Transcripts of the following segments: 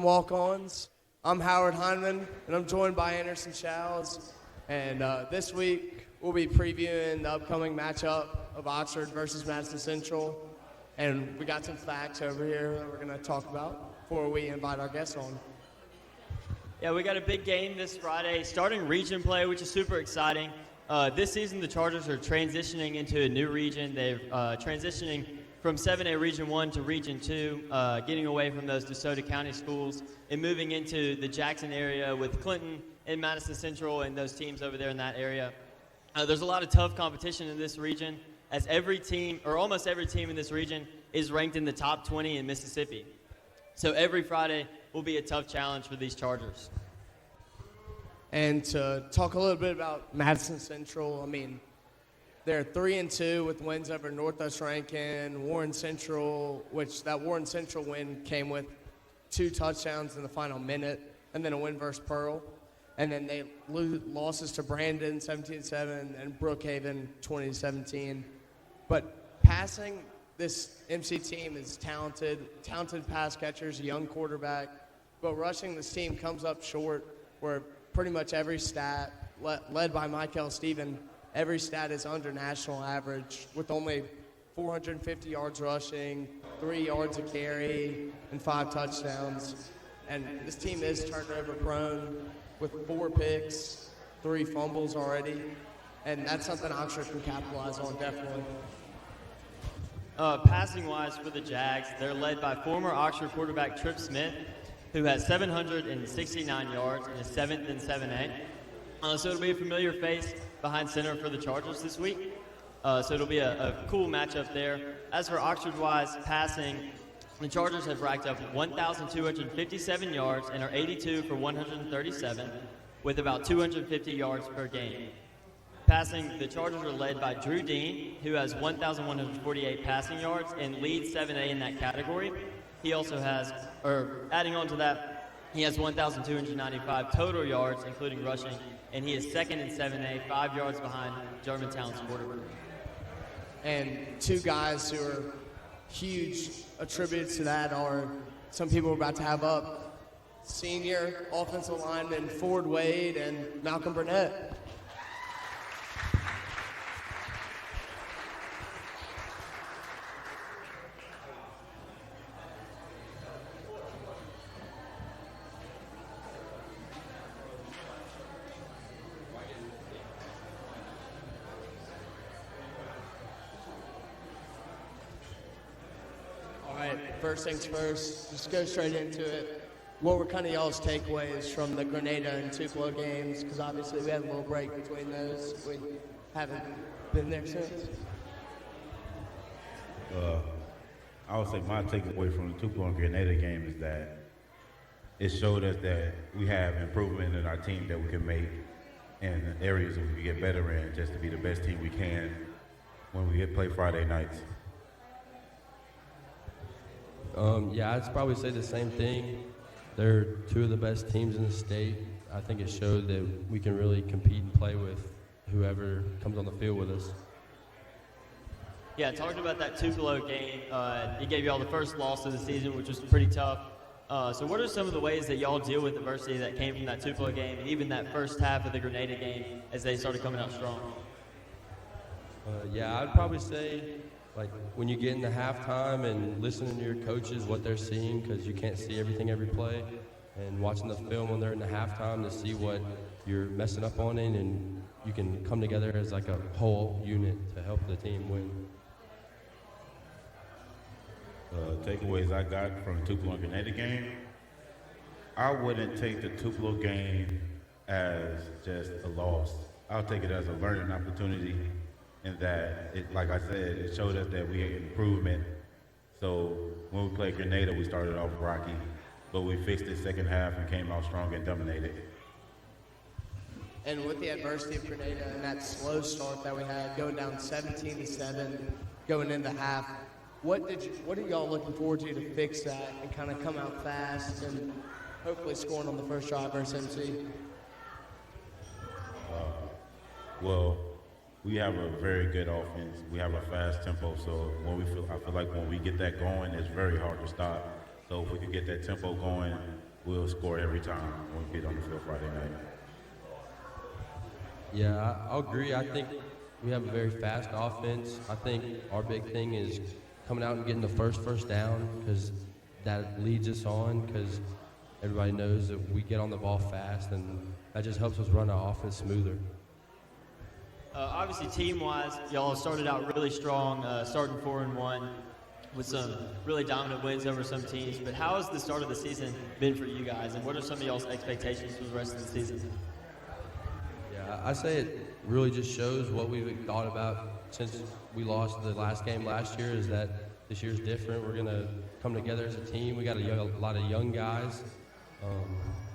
Walk-Ons. I'm Howard Heinman, and I'm joined by Anderson Showers. And this week, we'll be previewing the upcoming matchup of Oxford versus Madison Central. And we got some facts over here that we're going to talk about before we invite our guests on. Yeah, we got a big game this Friday, starting region play, which is super exciting. This season, the Chargers are transitioning into a new region. They're transitioning from 7A Region 1 to Region 2, getting away from those DeSoto County schools and moving into the Jackson area with Clinton and Madison Central and those teams over there in that area. There's a lot of tough competition in this region, as every team, or almost every team in this region, is ranked in the top 20 in Mississippi. So every Friday will be a tough challenge for these Chargers. And to talk a little bit about Madison Central, they're 3-2 with wins over Northwest Rankin, Warren Central, which that Warren Central win came with 2 touchdowns in the final minute, and then a win versus Pearl. And then they losses to Brandon 17-7 and Brookhaven 20-17. But passing, this MC team is talented pass catchers, a young quarterback. But rushing, this team comes up short where pretty much every stat, led by Michael Stephen, every stat is under national average with only 450 yards rushing, 3 yards a carry, and 5 touchdowns. And this team is turnover prone with 4 picks, 3 fumbles already. And that's something Oxford can capitalize on, definitely. Passing-wise for the Jags, they're led by former Oxford quarterback Trip Smith, who has 769 yards and is 7th in 7A. So it'll be a familiar face behind center for the Chargers this week. So it'll be a cool matchup there. As for Oxford-wise passing, the Chargers have racked up 1,257 yards and are 82 for 137, with about 250 yards per game. Passing, the Chargers are led by Drew Dean, who has 1,148 passing yards and leads 7A in that category. He also has, adding on to that, he has 1,295 total yards, including rushing, and he is 2nd in 7A, 5 yards behind Germantown's quarterback. And 2 guys who are huge attributes to that are some people we're about to have up. Senior offensive lineman Ford Wade and Malcolm Burnett. First things first, just go straight into it. What were kind of y'all's takeaways from the Grenada and Tupelo games? Because obviously we had a little break between those. We haven't been there since. I would say my takeaway from the Tupelo and Grenada game is that it showed us that we have improvement in our team that we can make and areas that we can get better in just to be the best team we can when we play Friday nights. I'd probably say the same thing. They're 2 of the best teams in the state. I think it showed that we can really compete and play with whoever comes on the field with us. Yeah, talking about that Tupelo game, it gave y'all the first loss of the season, which was pretty tough. So what are some of the ways that y'all deal with adversity that came from that Tupelo game and even that first half of the Grenada game as they started coming out strong? I'd probably say, when you get into halftime and listening to your coaches, what they're seeing, because you can't see everything every play, and watching the film when they're in the halftime to see what you're messing up on it, and you can come together as a whole unit to help the team win. Takeaways I got from the Tupelo and Grenada game, I wouldn't take the Tupelo game as just a loss. I'll take it as a learning opportunity. And that, like I said, it showed us that we had improvement. So when we played Grenada, we started off rocky, but we fixed it second half and came out strong and dominated. And with the adversity of Grenada and that slow start that we had, going down 17-7, going into half, what are y'all looking forward to fix that and kind of come out fast and hopefully scoring on the first drive versus MC? We have a very good offense. We have a fast tempo, so I feel like when we get that going, it's very hard to stop. So if we could get that tempo going, we'll score every time when we get on the field Friday night. Yeah, I'll agree. I think we have a very fast offense. I think our big thing is coming out and getting the first down because that leads us on because everybody knows that we get on the ball fast and that just helps us run our offense smoother. Obviously, team-wise, y'all started out really strong, starting 4-1 with some really dominant wins over some teams. But how has the start of the season been for you guys, and what are some of y'all's expectations for the rest of the season? Yeah, I say it really just shows what we've thought about since we lost the last game last year is that this year's different. We're going to come together as a team. We got a lot of young guys.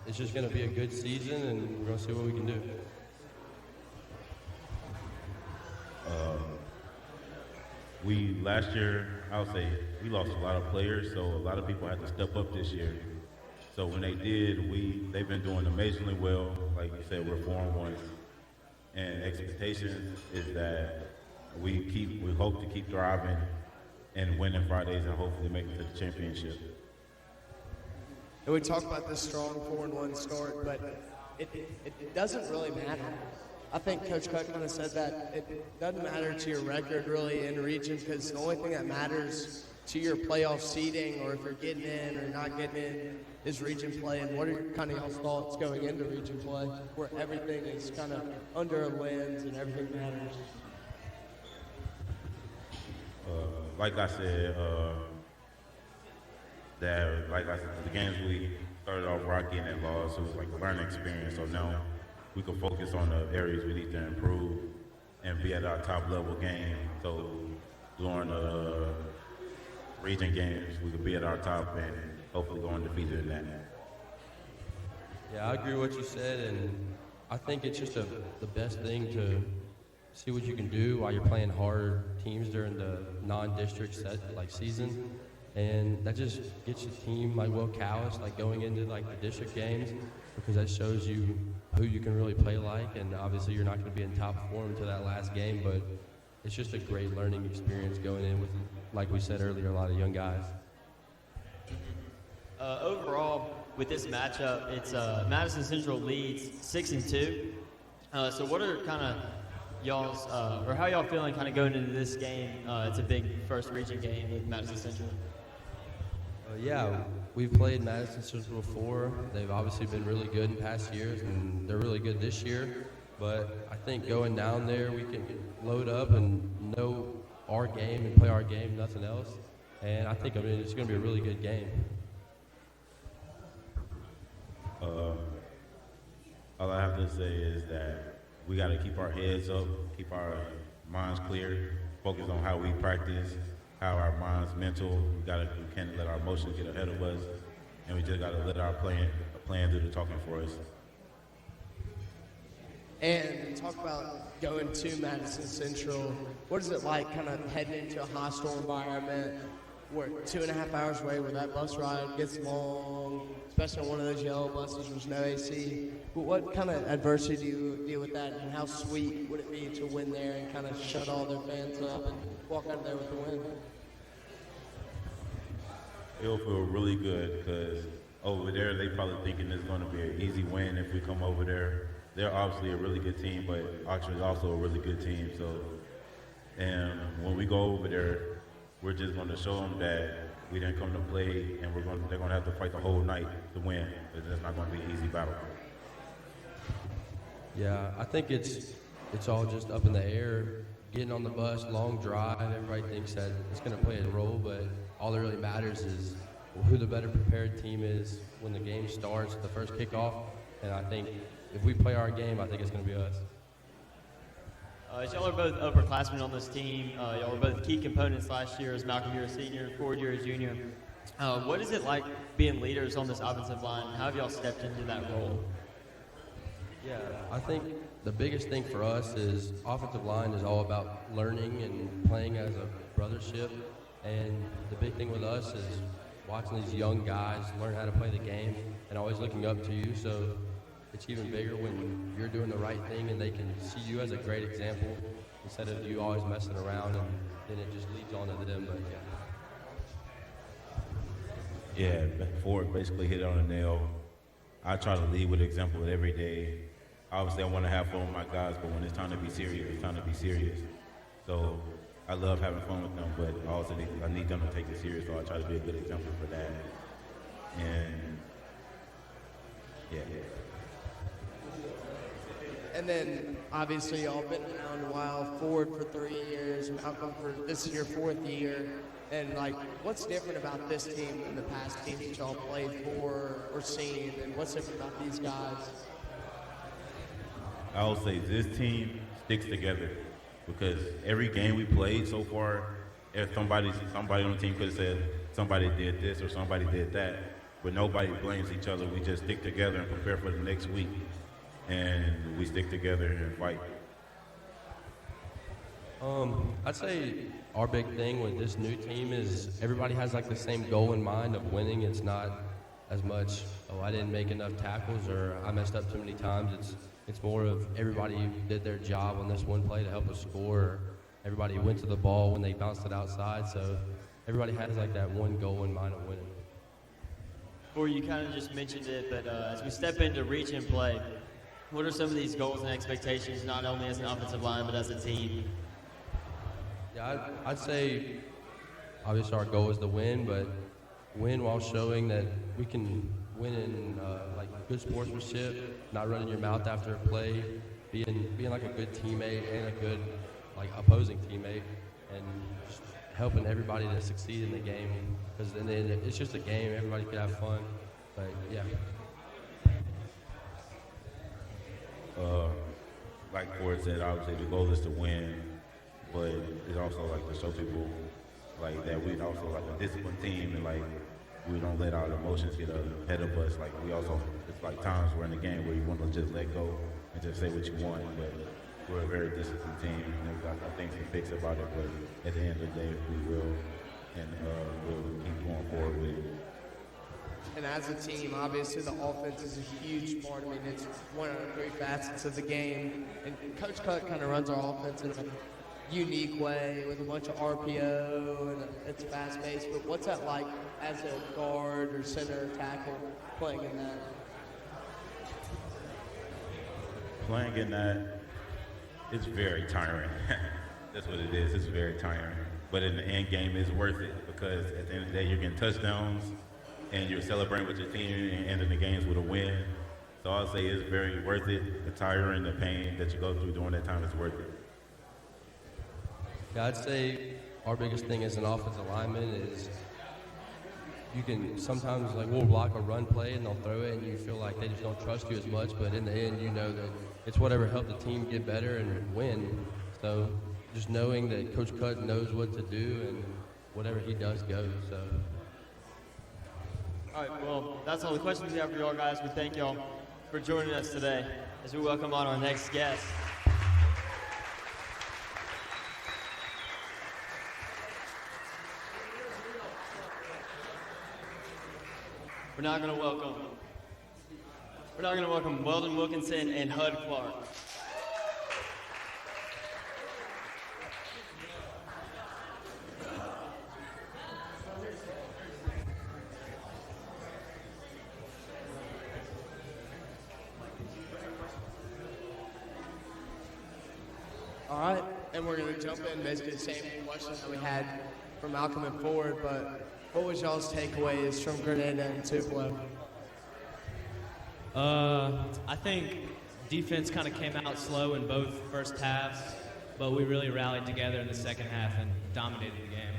It's just going to be a good season, and we're going to see what we can do. Last year, I would say we lost a lot of players, so a lot of people had to step up this year. So when they did, they've been doing amazingly well. Like you said, we're 4-1, and expectations is that we hope to keep thriving and winning Fridays and hopefully make it to the championship. And we talk about this strong 4-1 start, but it doesn't really matter. I think Coach Cook kind of said that it doesn't matter to your record really in region because the only thing that matters to your playoff seeding or if you're getting in or not getting in is region play. And what are kind of y'all's thoughts going into region play where everything is kind of under a lens and everything matters? Like I said, the games we started off rocky and then lost, it was like a learning experience. So now we can focus on the areas we need to improve and be at our top level game. So during the region games, we could be at our top and hopefully go undefeated in that. Yeah, I agree with what you said, and I think it's just the best thing to see what you can do while you're playing harder teams during the non-district season, and that just gets your team well calloused going into the district games because that shows you who you can really play like, and obviously you're not going to be in top form until that last game, but it's just a great learning experience going in with, like we said earlier, a lot of young guys. Overall, with this matchup, it's Madison Central leads 6-2. So what are kind of y'all's, or how y'all feeling kind of going into this game? It's a big first region game with Madison Central. Yeah, we've played Madison Central before. They've obviously been really good in past years, and they're really good this year. But I think going down there, we can load up and know our game and play our game, nothing else. And I think it's going to be a really good game. All I have to say is that we got to keep our heads up, keep our minds clear, focus on how we practice, how our minds mental. We can't let our emotions get ahead of us, and we just got to let our plan do the talking for us. And talk about going to Madison Central. What is it like kind of heading into a hostile environment? We're 2.5 hours away where that bus ride gets long, especially on one of those yellow buses with no AC. But what kind of adversity do you deal with that, and how sweet would it be to win there and kind of shut all their fans up and walk out of there with the win? It'll feel really good because over there they probably thinking it's going to be an easy win if we come over there. They're obviously a really good team, but Oxford is also a really good team. So, and when we go over there, we're just going to show them that we didn't come to play, and they're going to have to fight the whole night to win. It's not going to be an easy battle. Yeah, I think it's all just up in the air. Getting on the bus, long drive, everybody thinks that it's going to play a role, but all that really matters is who the better prepared team is when the game starts, the first kickoff. And I think if we play our game, I think it's going to be us. Y'all are both upperclassmen on this team. Y'all were both key components last year as Malcolm, you're a senior, Ford, you're a junior. What is it like being leaders on this offensive line? How have y'all stepped into that role? Yeah, I think the biggest thing for us is offensive line is all about learning and playing as a brothership. And the big thing with us is watching these young guys learn how to play the game and always looking up to you. So it's even bigger when you're doing the right thing and they can see you as a great example instead of you always messing around, and then it just leads on to them. But Yeah, Ford basically hit it on the nail. I try to lead with example every day. Obviously, I want to have fun with my guys, but when it's time to be serious, it's time to be serious. So I love having fun with them, but I need them to take it serious, so I try to be a good example for that. And yeah. And then obviously y'all been around a while. Ford for 3 years, Malcolm for this is your 4th year. And like, what's different about this team than the past teams that y'all played for or seen? And what's different about these guys? I would say this team sticks together because every game we played so far, if somebody on the team could have said somebody did this or somebody did that, but nobody blames each other. We just stick together and prepare for the next week, and we stick together and fight. I'd say our big thing with this new team is everybody has like the same goal in mind of winning. It's not as much, oh, I didn't make enough tackles or I messed up too many times. It's more of everybody did their job on this one play to help us score. Or everybody went to the ball when they bounced it outside. So everybody has like that one goal in mind of winning. Before you kind of just mentioned it, but as we step into reach and play, what are some of these goals and expectations, not only as an offensive line, but as a team? Yeah, I'd say obviously our goal is to win, but win while showing that we can win in like good sportsmanship, not running your mouth after a play, being like a good teammate and a good like opposing teammate, and just helping everybody to succeed in the game. Because then it's just a game, everybody can have fun. But yeah. Like Ford said, obviously the goal is to win, but it's also like to show people like that we also like a disciplined team, and like we don't let our emotions get ahead of us. Like we also, it's like times we're in the game where you want to just let go and just say what you want, but we're a very disciplined team, and there's a lot of things to fix about it, but at the end of the day, we will, and we'll keep going forward with it. And as a team, obviously the offense is a huge part. I mean, it's one of the 3 facets of the game. And Coach Cut kind of runs our offense in a unique way with a bunch of RPO, and it's fast-paced. But what's that like as a guard or center or tackle playing in that? Playing in that, it's very tiring. That's what it is. It's very tiring. But in the end game, it's worth it because at the end of the day, you're getting touchdowns and you're celebrating with your team and ending the games with a win. So I'll say it's very worth it. The tiring, the pain that you go through during that time is worth it. Yeah, I'd say our biggest thing as an offensive lineman is you can sometimes, like, we'll block a run play and they'll throw it and you feel like they just don't trust you as much, but in the end you know that it's whatever helped the team get better and win. So just knowing that Coach Cut knows what to do and whatever he does goes. So. All right, well, that's all the questions we have for y'all guys. We thank y'all for joining us today as we welcome on our next guest. We're now going to welcome Weldon Wilkinson and Hud Clark. All right, and we're going to jump in basically the same question that we had from Malcolm and Ford, but what was y'all's takeaways from Grenada and Tupelo? I think defense kind of came out slow in both first halves, but we really rallied together in the second half and dominated the game.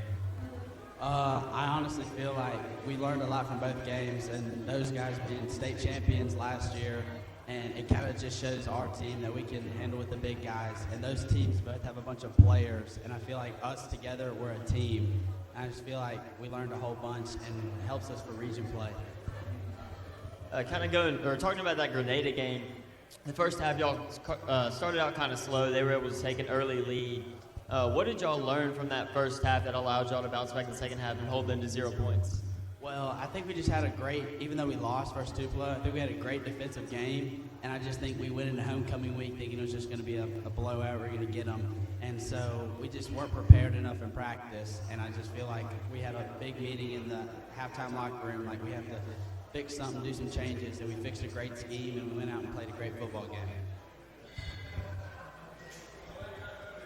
I honestly feel like we learned a lot from both games, and those guys being state champions last year, and it kind of just shows our team that we can handle with the big guys. And those teams both have a bunch of players, and I feel like us together, we're a team. I just feel like we learned a whole bunch, and it helps us for region play. Talking about that Grenada game, the first half y'all started out kind of slow. They were able to take an early lead. What did y'all learn from that first half that allowed y'all to bounce back in the second half and hold them to 0 points? Well, Well, I think we just had a great, even though we lost versus Tupelo, I think we had a great defensive game, and I just think we went into homecoming week thinking it was just going to be a blowout, we're going to get them, and so we just weren't prepared enough in practice, and I just feel like we had a big meeting in the halftime locker room, like we have to fix something, do some changes, and we fixed a great scheme, and we went out and played a great football game.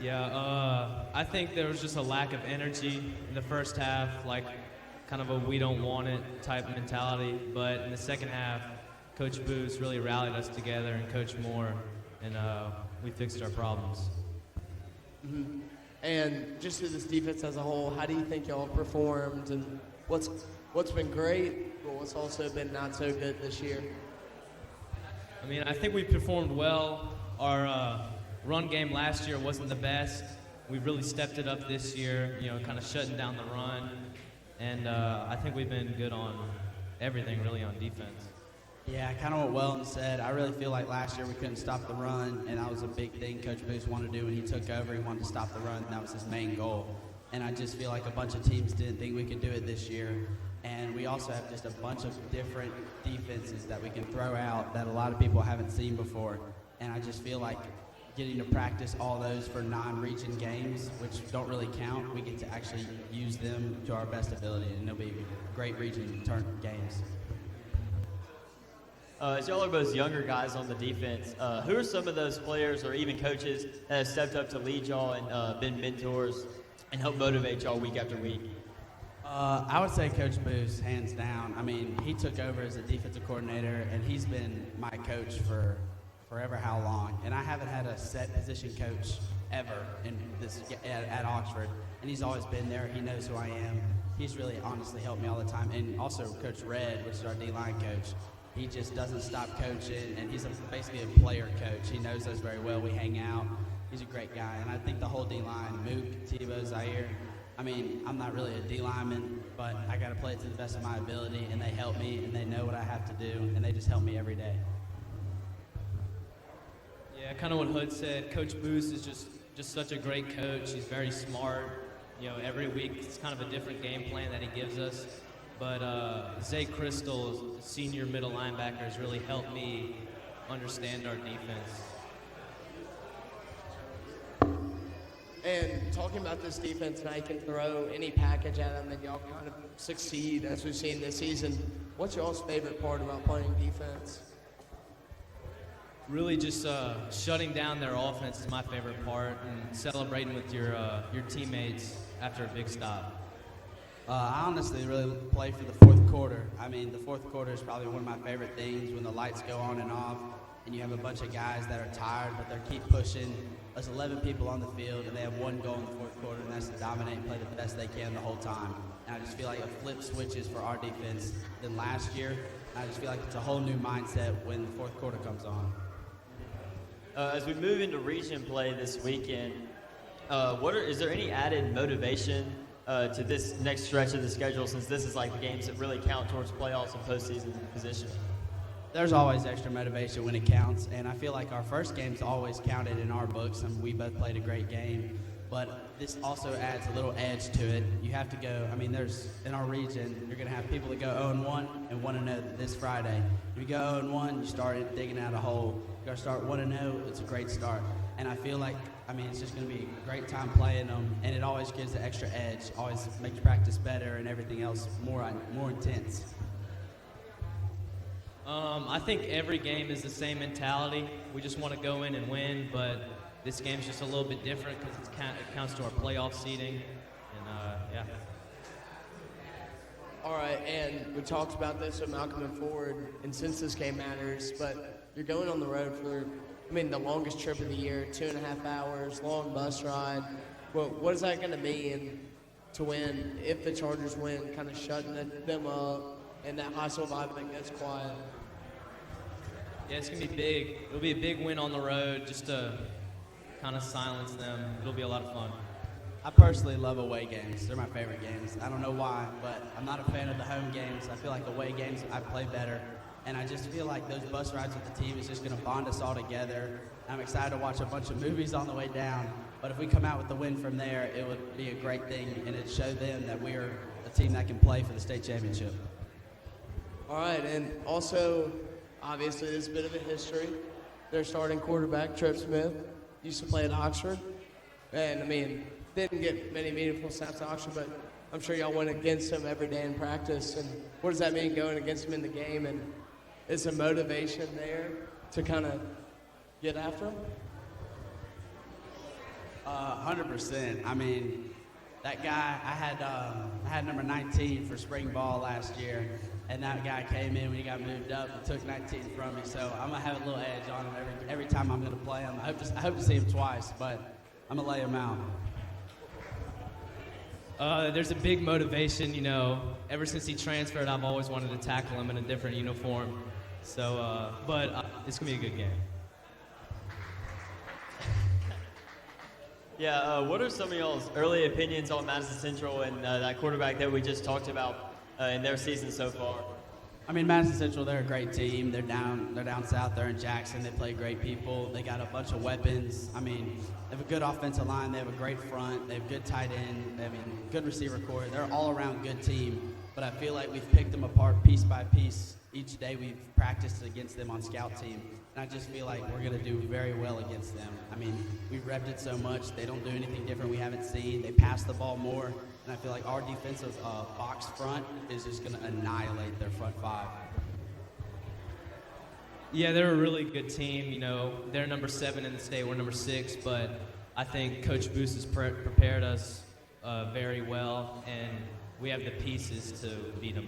Yeah, I think there was just a lack of energy in the first half, like kind of a we don't want it type mentality. But in the second half, Coach Booth really rallied us together and Coach Moore, and we fixed our problems. Mm-hmm. And just through this defense as a whole, how do you think y'all performed, and what's been great, but what's also been not so good this year? I mean, I think we performed well. Our run game last year wasn't the best. We really stepped it up this year, kind of shutting down the run. And I think we've been good on everything, really, on defense. Yeah, kind of what Weldon said. I really feel like last year we couldn't stop the run, and that was a big thing Coach Booth wanted to do when he took over. He wanted to stop the run, and that was his main goal. And I just feel like a bunch of teams didn't think we could do it this year. And we also have just a bunch of different defenses that we can throw out that a lot of people haven't seen before. And I just feel like getting to practice all those for non-region games, which don't really count, we get to actually use them to our best ability, and they'll be great region turn games. As y'all are both younger guys on the defense, who are some of those players or even coaches that have stepped up to lead y'all and been mentors and help motivate y'all week after week? I would say Coach Booth, hands down. I mean, he took over as a defensive coordinator, and he's been my coach for forever how long. And I haven't had a set position coach ever in this at Oxford, and he's always been there. He knows who I am. He's really honestly helped me all the time. And also Coach Red, which is our D-line coach. He just doesn't stop coaching, and he's basically a player coach. He knows us very well. We hang out. He's a great guy. And I think the whole D-line, Mook, Tebow, Zaire, I mean, I'm not really a D-lineman, but I got to play it to the best of my ability, and they help me, and they know what I have to do, and they just help me every day. Yeah, kind of what Hood said. Coach Booth is just such a great coach. He's very smart. Every week it's kind of a different game plan that he gives us. But Zay Crystal, senior middle linebacker, has really helped me understand our defense. And talking about this defense, and I can throw any package at them and y'all kind of succeed as we've seen this season. What's y'all's favorite part about playing defense? Really just shutting down their offense is my favorite part, and celebrating with your teammates after a big stop. I honestly really play for the fourth quarter. I mean, the fourth quarter is probably one of my favorite things when the lights go on and off, and you have a bunch of guys that are tired, but they keep pushing. There's 11 people on the field, and they have one goal in the fourth quarter, and that's to dominate and play the best they can the whole time. And I just feel like it flip switches for our defense than last year. I just feel like it's a whole new mindset when the fourth quarter comes on. As we move into region play this weekend, is there any added motivation to this next stretch of the schedule, since this is like the games that really count towards playoffs and postseason position? There's always extra motivation when it counts, and I feel like our first game's always counted in our books, and we both played a great game. But this also adds a little edge to it. You have to go, in our region, you're going to have people that go 0-1 and 1-0 this Friday. If you go 0-1, you start digging out a hole. You got to start 1-0, it's a great start. And I feel like, it's just going to be a great time playing them, and it always gives the extra edge, always makes practice better and everything else more intense. I think every game is the same mentality. We just want to go in and win, but this game's just a little bit different because it counts to our playoff seeding. And, yeah. All right, and we talked about this with Malcolm and Ford, and since this game matters, but you're going on the road for, the longest trip of the year, 2.5 hours, long bus ride. Well, what is that going to mean to win if the Chargers win, kind of shutting them up and that hostile vibe that gets quiet? Yeah, it's going to be big. It'll be a big win on the road just to kind of silence them. It'll be a lot of fun. I personally love away games. They're my favorite games. I don't know why, but I'm not a fan of the home games. I feel like away games I play better. And I just feel like those bus rides with the team is just going to bond us all together. I'm excited to watch a bunch of movies on the way down. But if we come out with the win from there, it would be a great thing, and it'd show them that we are a team that can play for the state championship. All right, and also, obviously, there's a bit of a history. Their starting quarterback, Trip Smith, used to play at Oxford. And, I mean, didn't get many meaningful snaps at Oxford, but I'm sure y'all went against him every day in practice. And what does that mean going against him in the game? And is the motivation there to kind of get after him? 100%. I mean, that guy, I had number 19 for spring ball last year, and that guy came in when he got moved up and took 19 from me. So I'm gonna have a little edge on him every time I'm gonna play him. I hope to see him twice, but I'm gonna lay him out. There's a big motivation, ever since he transferred, I've always wanted to tackle him in a different uniform. So, but it's going to be a good game. Yeah, what are some of y'all's early opinions on Madison Central and that quarterback that we just talked about in their season so far? I mean, Madison Central, they're a great team. They're down south. They're in Jackson. They play great people. They got a bunch of weapons. I mean, they have a good offensive line. They have a great front. They have good tight end. I mean, good receiver core. They're all around good team. But I feel like we've picked them apart piece by piece each day we've practiced against them on scout team. And I just feel like we're going to do very well against them. I mean, we've repped it so much. They don't do anything different we haven't seen. They pass the ball more. And I feel like our defensive box front is just going to annihilate their front five. Yeah, they're a really good team. They're number 7 in the state. We're number 6. But I think Coach Booth has prepared us very well, and we have the pieces to beat them.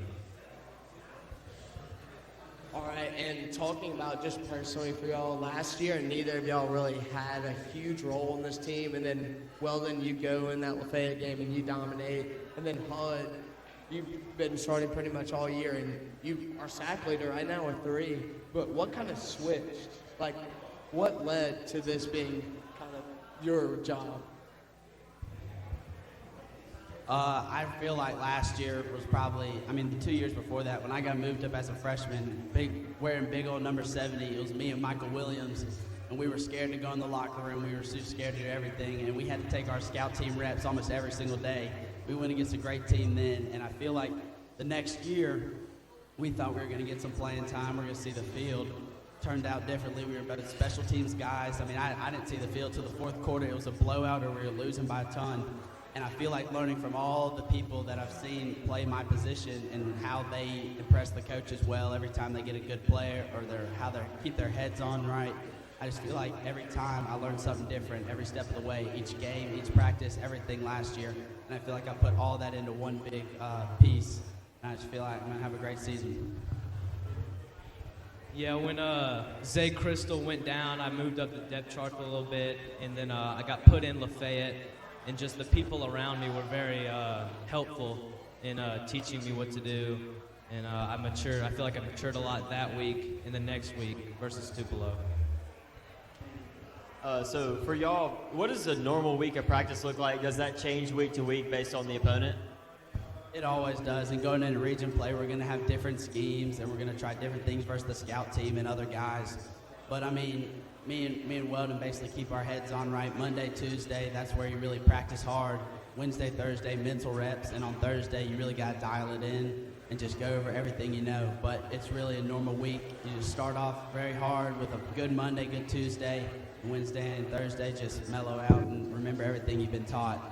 All right, and talking about just personally for y'all, last year neither of y'all really had a huge role in this team, and then Weldon, you go in that Lafayette game and you dominate, and then Hud, you've been starting pretty much all year, and you are sack leader right now with 3, but what kind of switched? Like, what led to this being kind of your job? I feel like last year was probably, the 2 years before that, when I got moved up as a freshman, wearing big old number 70, it was me and Michael Williams, and we were scared to go in the locker room. We were so scared to do everything, and we had to take our scout team reps almost every single day. We went against a great team then, and I feel like the next year, we thought we were going to get some playing time. We were going to see the field. Turned out differently. We were better special teams guys. I didn't see the field till the fourth quarter. It was a blowout, or we were losing by a ton. And I feel like learning from all the people that I've seen play my position and how they impress the coaches well every time they get a good player, or how they keep their heads on right. I just feel like every time I learn something different every step of the way, each game, each practice, everything last year. And I feel like I put all that into one big piece. And I just feel like I'm going to have a great season. Yeah, when Zay Crystal went down, I moved up the depth chart a little bit, and then I got put in Lafayette. And just the people around me were very helpful in teaching me what to do. And I matured. I feel like I matured a lot that week and the next week versus Tupelo. So for y'all, what does a normal week of practice look like? Does that change week to week based on the opponent? It always does. And going into region play, we're going to have different schemes, and we're going to try different things versus the scout team and other guys. But me and Weldon basically keep our heads on right. Monday, Tuesday, that's where you really practice hard. Wednesday, Thursday, mental reps. And on Thursday, you really got to dial it in and just go over everything you know. But it's really a normal week. You just start off very hard with a good Monday, good Tuesday. And Wednesday and Thursday, just mellow out and remember everything you've been taught.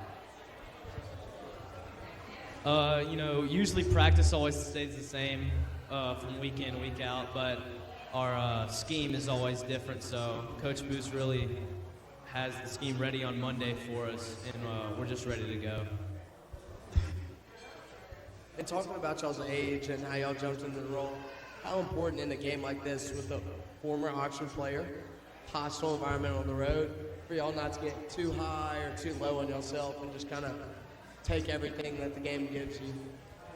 Usually practice always stays the same from week in, week out. But our scheme is always different, so Coach Booth really has the scheme ready on Monday for us, and we're just ready to go. And talking about y'all's age and how y'all jumped into the role, how important in a game like this with a former Oxford player, hostile environment on the road, for y'all not to get too high or too low on yourself and just kind of take everything that the game gives you?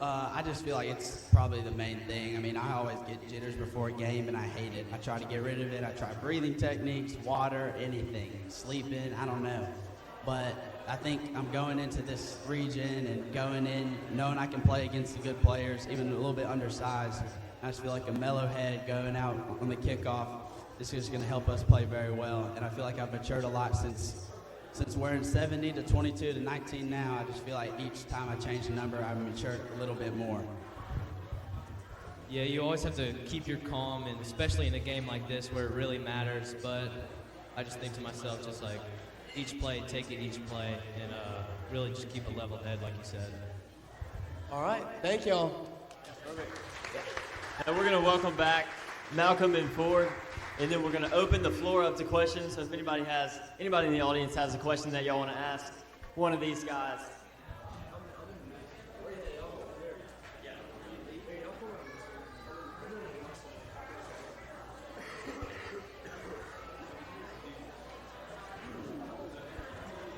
I just feel like it's probably the main thing. I always get jitters before a game, and I hate it. I try to get rid of it. I try breathing techniques, water, anything, sleeping, I don't know. But I think I'm going into this region and going in knowing I can play against the good players, even a little bit undersized. I just feel like a mellow head going out on the kickoff. This is going to help us play very well. And I feel like I've matured a lot since wearing 70 to 22 to 19 now. I just feel like each time I change the number, I've matured a little bit more. Yeah, you always have to keep your calm, and especially in a game like this where it really matters. But I just think to myself, just like each play, take it each play, and really just keep a level head, like you said. All right, thank y'all. And we're going to welcome back Malcolm and Ford, and then we're going to open the floor up to questions. So if anybody in the audience has a question that y'all want to ask one of these guys.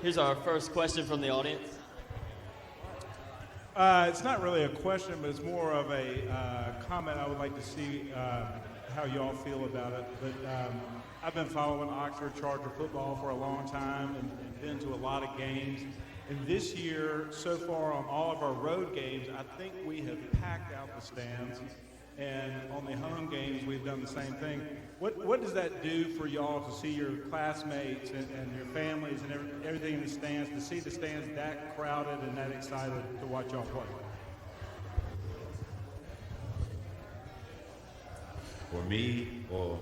Here's our first question from the audience. It's not really a question, but it's more of a comment. I would like to see how y'all feel about it. But I've been following Oxford Charger football for a long time and been to a lot of games. And this year, so far on all of our road games, I think we have packed out the stands. And on the home games, we've done the same thing. What does that do for y'all to see your classmates and your families and everything in the stands, to see the stands that crowded and that excited to watch y'all play? For me, for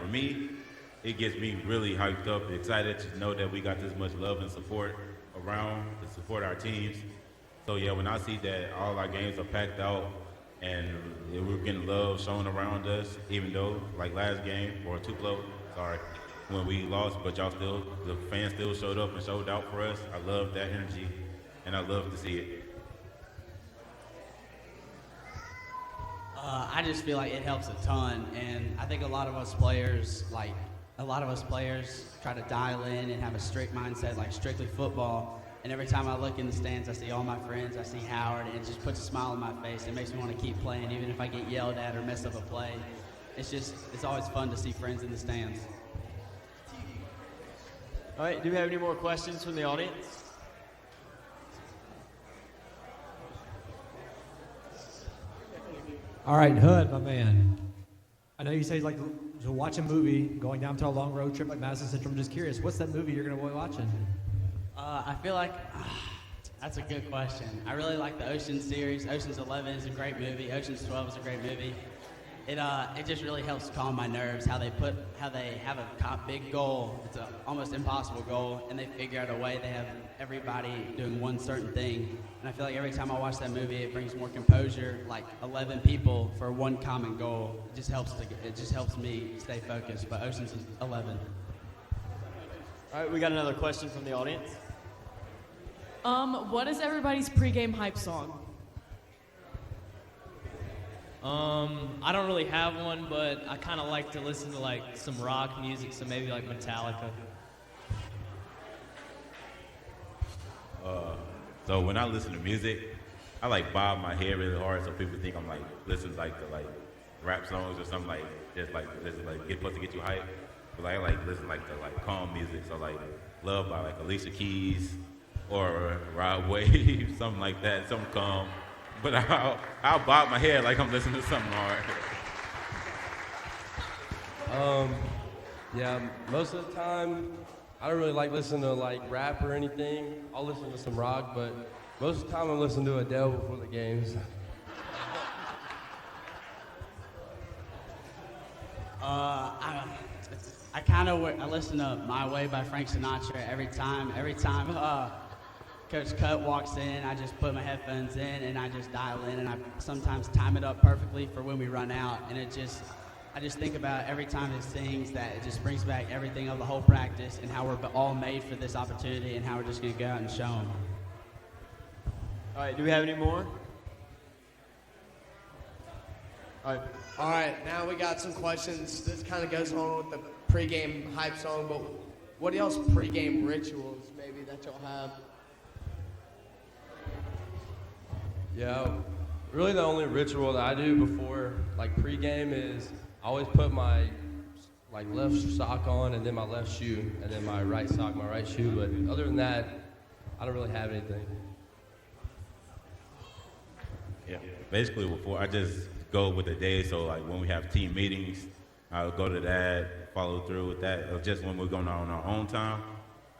me, it gets me really hyped up, excited to know that we got this much love and support around to support our teams. So yeah, when I see that all our games are packed out and we're getting love shown around us, even though like last game or Tupelo, when we lost, but the fans still showed up and showed out for us. I love that energy, and I love to see it. I just feel like it helps a ton, and I think a lot of us players try to dial in and have a strict mindset, like strictly football. And every time I look in the stands, I see all my friends, I see Howard, and it just puts a smile on my face. It makes me want to keep playing, even if I get yelled at or mess up a play. It's always fun to see friends in the stands. All right, do we have any more questions from the audience? All right, Hood, my man. I know you say you like to watch a movie going down to a long road trip like Madison Central. I'm just curious, what's that movie you're going to be watching? I feel like that's a good question. I really like the Ocean series. Ocean's 11 is a great movie. Ocean's 12 is a great movie. It just really helps calm my nerves. How they have a big goal. It's an almost impossible goal, and they figure out a way. They have everybody doing one certain thing, and I feel like every time I watch that movie, it brings more composure. Like 11 people for one common goal. It just helps me stay focused. But Ocean's 11. All right, we got another question from the audience. What is everybody's pregame hype song? I don't really have one, but I kind of like to listen to like some rock music, so maybe like Metallica. So when I listen to music, I like bob my head really hard so people think I'm like listening like to like rap songs or something like just like supposed to get you hyped. But I like listen like to like calm music, so like Love by like Alicia Keys or Rod Wave, something like that, something calm. But I'll bob my head like I'm listening to something hard. Yeah, most of the time, I don't really like listening to like rap or anything. I'll listen to some rock, but most of the time I'm listening to Adele before the games. I listen to My Way by Frank Sinatra every time. Coach Cut walks in, I just put my headphones in and I just dial in, and I sometimes time it up perfectly for when we run out. And I just think about every time it sings that it just brings back everything of the whole practice and how we're all made for this opportunity and how we're just going to go out and show them. All right, do we have any more? All right, now we got some questions. This kind of goes on with the pregame hype song, but what are y'all's pregame rituals maybe that y'all have? Yeah, really the only ritual that I do before like pregame is I always put my like left sock on and then my left shoe and then my right sock, my right shoe. But other than that, I don't really have anything. Yeah, basically before I just go with the day. So like when we have team meetings, I'll go to that, follow through with that. Or just when we're going on our own time,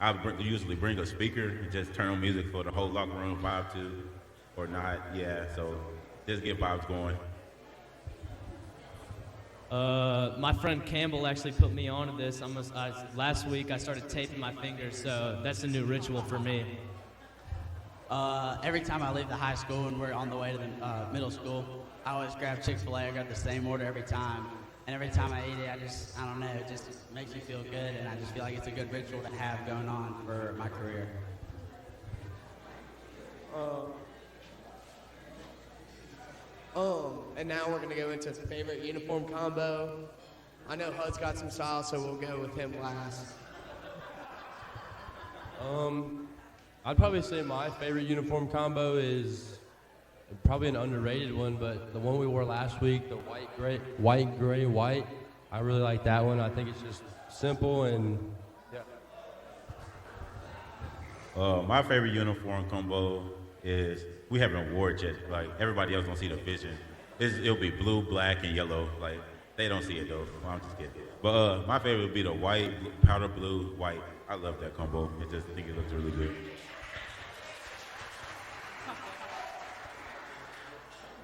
I usually bring a speaker and just turn on music for the whole locker room vibe to, or not. Yeah, so just get vibes going. My friend Campbell actually put me onto this. Last week I started taping my fingers, so that's a new ritual for me. Every time I leave the high school and we're on the way to the middle school, I always grab Chick-fil-A. I grab the same order every time. And every time I eat it, I don't know, it just makes me feel good, and I just feel like it's a good ritual to have going on for my career. And now we're gonna go into favorite uniform combo. I know HUD's got some style, so we'll go with him last. I'd probably say my favorite uniform combo is probably an underrated one, but the one we wore last week, the white, gray, white. I really like that one. I think it's just simple and My favorite uniform combo is we haven't wore it yet. Like everybody else don't see the vision. It'll be blue, black, and yellow. Like they don't see it though. Well, I'm just kidding. But my favorite would be the white, powder blue, white. I love that combo. I think it looks really good.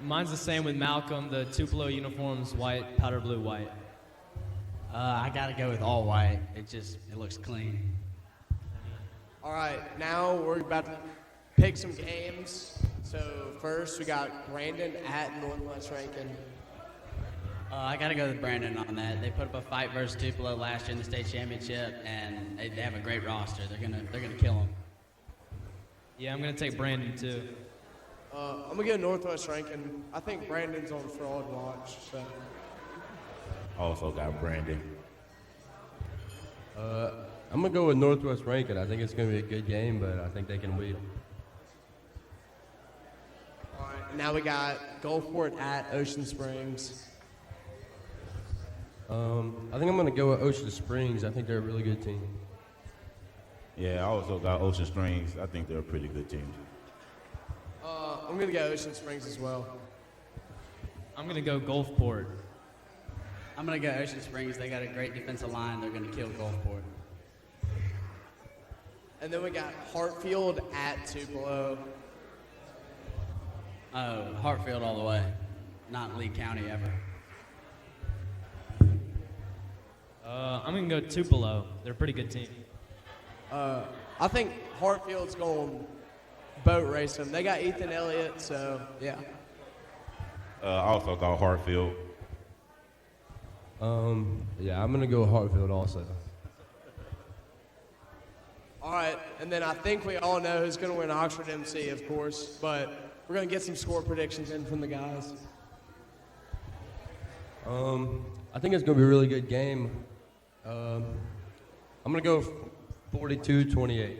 Mine's the same with Malcolm. The Tupelo uniforms, white, powder blue, white. I gotta go with all white. It looks clean. All right, now we're about to pick some games. So first we got Brandon at Northwest Rankin. I gotta go with Brandon on that. They put up a fight versus Tupelo last year in the state championship, and they have a great roster. They're gonna kill them. Yeah, I'm gonna take Brandon too. I'm gonna go Northwest Rankin. I think Brandon's on fraud watch. So Also got Brandon. I'm gonna go with Northwest Rankin. I think it's gonna be a good game, but I think they can win. all right, now we got Gulfport at Ocean Springs. I think I'm gonna go with Ocean Springs. I think they're a really good team. Yeah, I also got Ocean Springs. I think they're a pretty good team. I'm gonna go Ocean Springs as well. I'm gonna go Gulfport. I'm gonna go Ocean Springs. They got a great defensive line. They're gonna kill Gulfport. And then we got Hartfield at Tupelo. Oh, Hartfield all the way. Not Lee County ever. I'm gonna go Tupelo. They're a pretty good team. I think Hartfield's going to boat race them. They got Ethan Elliott, so yeah. I also got Hartfield. Yeah, I'm gonna go Hartfield also. All right, and then I think we all know who's going to win Oxford MC, of course, but we're going to get some score predictions in from the guys. I think it's gonna be a really good game. I'm gonna go 42-28.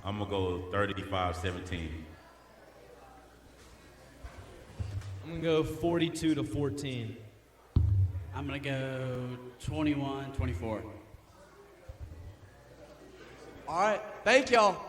I'm gonna go 35-17. I'm gonna go 42-14. I'm gonna go 21-24. All right, thank y'all.